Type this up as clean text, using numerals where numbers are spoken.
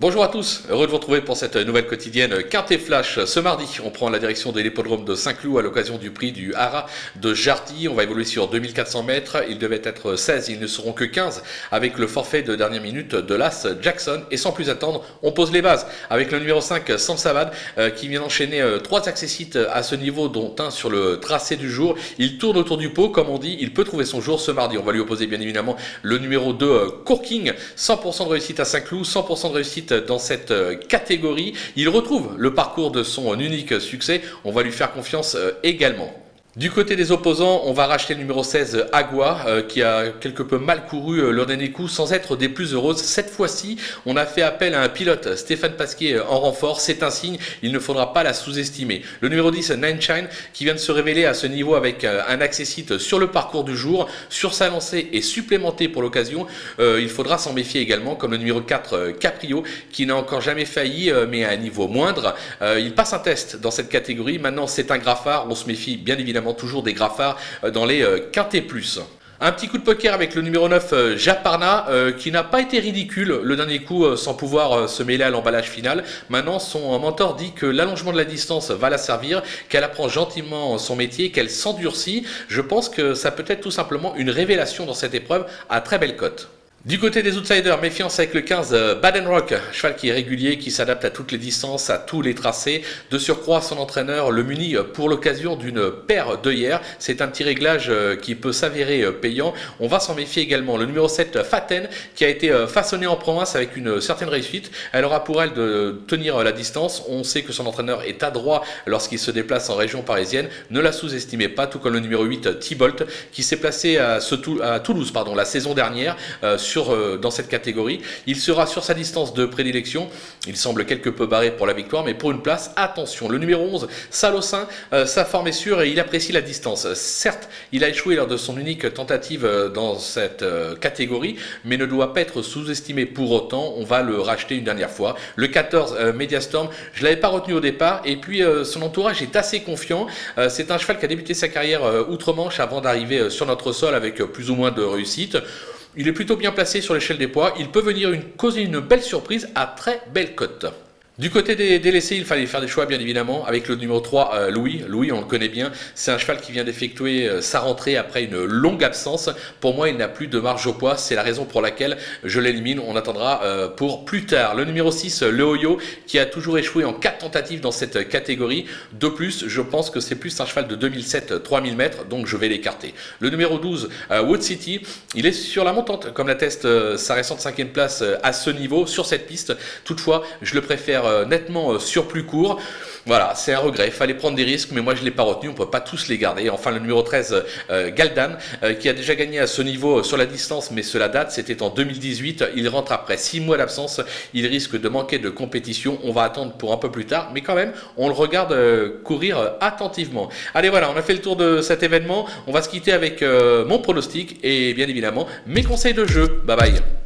Bonjour à tous, heureux de vous retrouver pour cette nouvelle quotidienne Quintet Flash. Ce mardi, on prend la direction de l'hippodrome de Saint-Cloud à l'occasion du prix du Haras de Jardy. On va évoluer sur 2400 mètres, il devait être 16, ils ne seront que 15 avec le forfait de dernière minute de l'As Jackson. Et sans plus attendre, on pose les bases avec le numéro 5, Samsavad, qui vient d'enchaîner 3 accessites à ce niveau, dont un sur le tracé du jour. Il tourne autour du pot, comme on dit, il peut trouver son jour ce mardi. On va lui opposer bien évidemment le numéro 2, Corking, 100% de réussite à Saint-Cloud, 100% de réussite dans cette catégorie. Il retrouve le parcours de son unique succès. On va lui faire confiance également. Du côté des opposants, on va racheter le numéro 16, Agua, qui a quelque peu mal couru leur dernier coup sans être des plus heureuses. Cette fois-ci, on a fait appel à un pilote, Stéphane Pasquier, en renfort. C'est un signe, il ne faudra pas la sous-estimer. Le numéro 10, Nineshine, qui vient de se révéler à ce niveau avec un accessite sur le parcours du jour. Sur sa lancée et supplémenté pour l'occasion, il faudra s'en méfier également, comme le numéro 4, Caprio, qui n'a encore jamais failli, mais à un niveau moindre. Il passe un test dans cette catégorie. Maintenant, c'est un graffard. On se méfie bien évidemment toujours des graffards dans les Quintet Plus. Un petit coup de poker avec le numéro 9, Japarna, qui n'a pas été ridicule le dernier coup sans pouvoir se mêler à l'emballage final. Maintenant, son mentor dit que l'allongement de la distance va la servir, qu'elle apprend gentiment son métier, qu'elle s'endurcit. Je pense que ça peut être tout simplement une révélation dans cette épreuve à très belle cote. Du côté des outsiders, méfiance avec le 15, Badenrock, cheval qui est régulier, qui s'adapte à toutes les distances, à tous les tracés. De surcroît, son entraîneur le munit pour l'occasion d'une paire d'œillères. C'est un petit réglage qui peut s'avérer payant. On va s'en méfier également. Le numéro 7, Faten, qui a été façonné en province avec une certaine réussite. Elle aura pour elle de tenir la distance. On sait que son entraîneur est adroit lorsqu'il se déplace en région parisienne. Ne la sous-estimez pas, tout comme le numéro 8, Thibault, qui s'est placé à Toulouse la saison dernière dans cette catégorie. Il sera sur sa distance de prédilection. Il semble quelque peu barré pour la victoire, mais pour une place, attention. Le numéro 11, Salossin, sa forme est sûre et il apprécie la distance. Certes, il a échoué lors de son unique tentative dans cette catégorie, mais ne doit pas être sous-estimé pour autant. On va le racheter une dernière fois. Le 14, Mediastorm, je ne l'avais pas retenu au départ, et puis son entourage est assez confiant. C'est un cheval qui a débuté sa carrière outre-Manche avant d'arriver sur notre sol avec plus ou moins de réussite. Il est plutôt bien placé sur l'échelle des poids. Il peut venir causer une belle surprise à très belle cote. Du côté des délaissés, il fallait faire des choix bien évidemment avec le numéro 3, Louis. Louis, on le connaît bien, c'est un cheval qui vient d'effectuer sa rentrée après une longue absence. Pour moi, il n'a plus de marge au poids, c'est la raison pour laquelle je l'élimine. On attendra pour plus tard. Le numéro 6, Le Hoyo, qui a toujours échoué en 4 tentatives dans cette catégorie. De plus, je pense que c'est plus un cheval de 2007, 3000 mètres, donc je vais l'écarter. Le numéro 12, Wood City, il est sur la montante, comme l'atteste sa récente 5e place à ce niveau, sur cette piste. Toutefois, je le préfère nettement sur plus court. Voilà, c'est un regret, il fallait prendre des risques, mais moi je ne l'ai pas retenu, on ne peut pas tous les garder. Enfin, le numéro 13, Galdan, qui a déjà gagné à ce niveau sur la distance, mais cela date, c'était en 2018. Il rentre après 6 mois d'absence, il risque de manquer de compétition. On va attendre pour un peu plus tard, mais quand même, on le regarde courir attentivement. Allez, voilà, on a fait le tour de cet événement. On va se quitter avec mon pronostic et bien évidemment mes conseils de jeu. Bye bye.